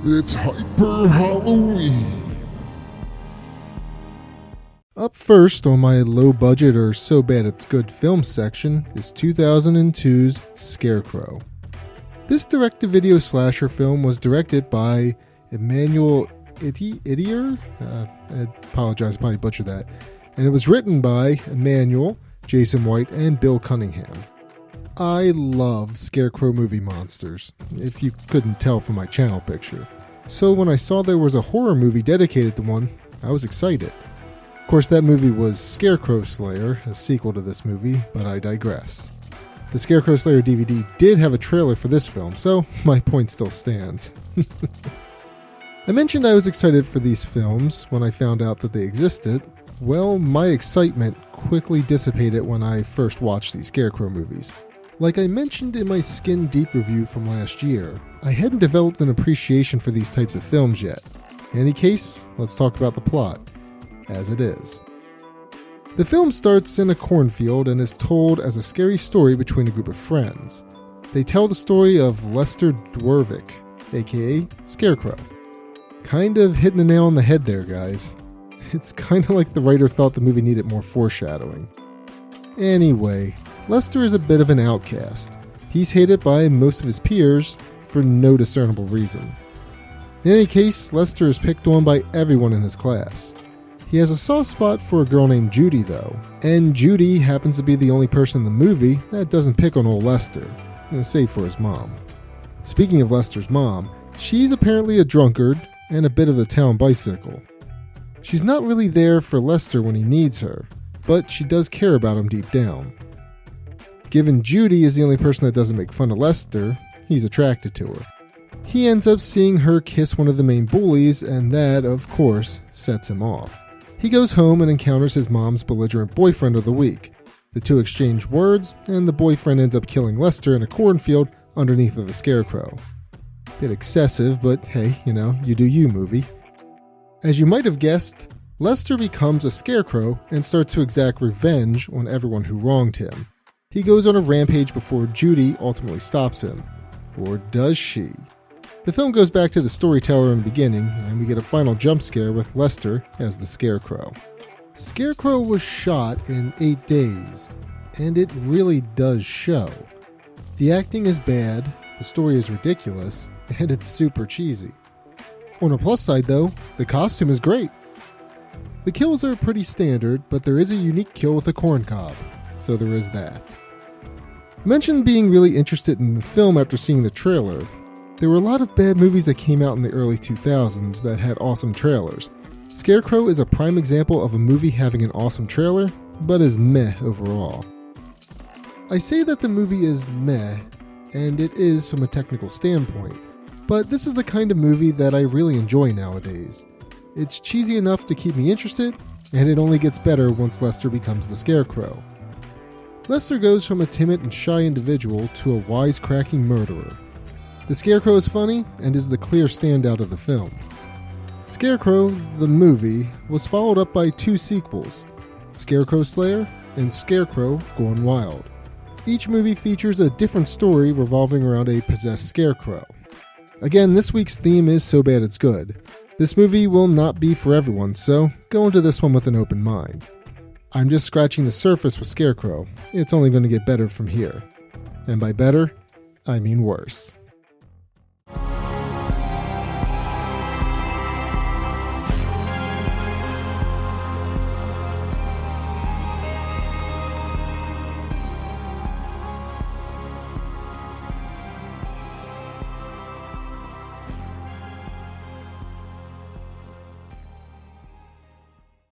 It's Hyper Halloween. Up first on my low budget or so bad it's good film section is 2002's Scarecrow. This direct-to-video slasher film was directed by Hyp3r. I apologize, I probably butchered that. And it was written by Emmanuel, Jason White, and Bill Cunningham. I love Scarecrow movie monsters, if you couldn't tell from my channel picture. So when I saw there was a horror movie dedicated to one, I was excited. Of course, that movie was Scarecrow Slayer, a sequel to this movie, but I digress. The Scarecrow Slayer DVD did have a trailer for this film, so my point still stands. I mentioned I was excited for these films when I found out that they existed. Well, my excitement quickly dissipated when I first watched these Scarecrow movies. Like I mentioned in my Skin Deep review from last year, I hadn't developed an appreciation for these types of films yet. In any case, let's talk about the plot, as it is. The film starts in a cornfield and is told as a scary story between a group of friends. They tell the story of Lester Dwervick, aka Scarecrow. Kind of hitting the nail on the head there, guys. It's kind of like the writer thought the movie needed more foreshadowing. Anyway, Lester is a bit of an outcast. He's hated by most of his peers for no discernible reason. In any case, Lester is picked on by everyone in his class. He has a soft spot for a girl named Judy though, and Judy happens to be the only person in the movie that doesn't pick on old Lester, save for his mom. Speaking of Lester's mom, she's apparently a drunkard and a bit of the town bicycle. She's not really there for Lester when he needs her, but she does care about him deep down. Given Judy is the only person that doesn't make fun of Lester, he's attracted to her. He ends up seeing her kiss one of the main bullies, and that, of course, sets him off. He goes home and encounters his mom's belligerent boyfriend of the week. The two exchange words, and the boyfriend ends up killing Lester in a cornfield underneath of a scarecrow. Bit excessive, but hey, you do you, movie. As you might have guessed, Lester becomes a scarecrow and starts to exact revenge on everyone who wronged him. He goes on a rampage before Judy ultimately stops him. Or does she? The film goes back to the storyteller in the beginning, and we get a final jump scare with Lester as the Scarecrow. Scarecrow was shot in 8 days, and it really does show. The acting is bad, the story is ridiculous, and it's super cheesy. On a plus side though, the costume is great. The kills are pretty standard, but there is a unique kill with a corn cob, so there is that. I mentioned being really interested in the film after seeing the trailer. There were a lot of bad movies that came out in the early 2000s that had awesome trailers. Scarecrow is a prime example of a movie having an awesome trailer, but is meh overall. I say that the movie is meh, and it is from a technical standpoint, but this is the kind of movie that I really enjoy nowadays. It's cheesy enough to keep me interested, and it only gets better once Lester becomes the Scarecrow. Lester goes from a timid and shy individual to a wisecracking murderer. The Scarecrow is funny and is the clear standout of the film. Scarecrow, the movie, was followed up by 2 sequels, Scarecrow Slayer and Scarecrow Gone Wild. Each movie features a different story revolving around a possessed scarecrow. Again, this week's theme is so bad it's good. This movie will not be for everyone, so go into this one with an open mind. I'm just scratching the surface with Scarecrow. It's only going to get better from here. And by better, I mean worse.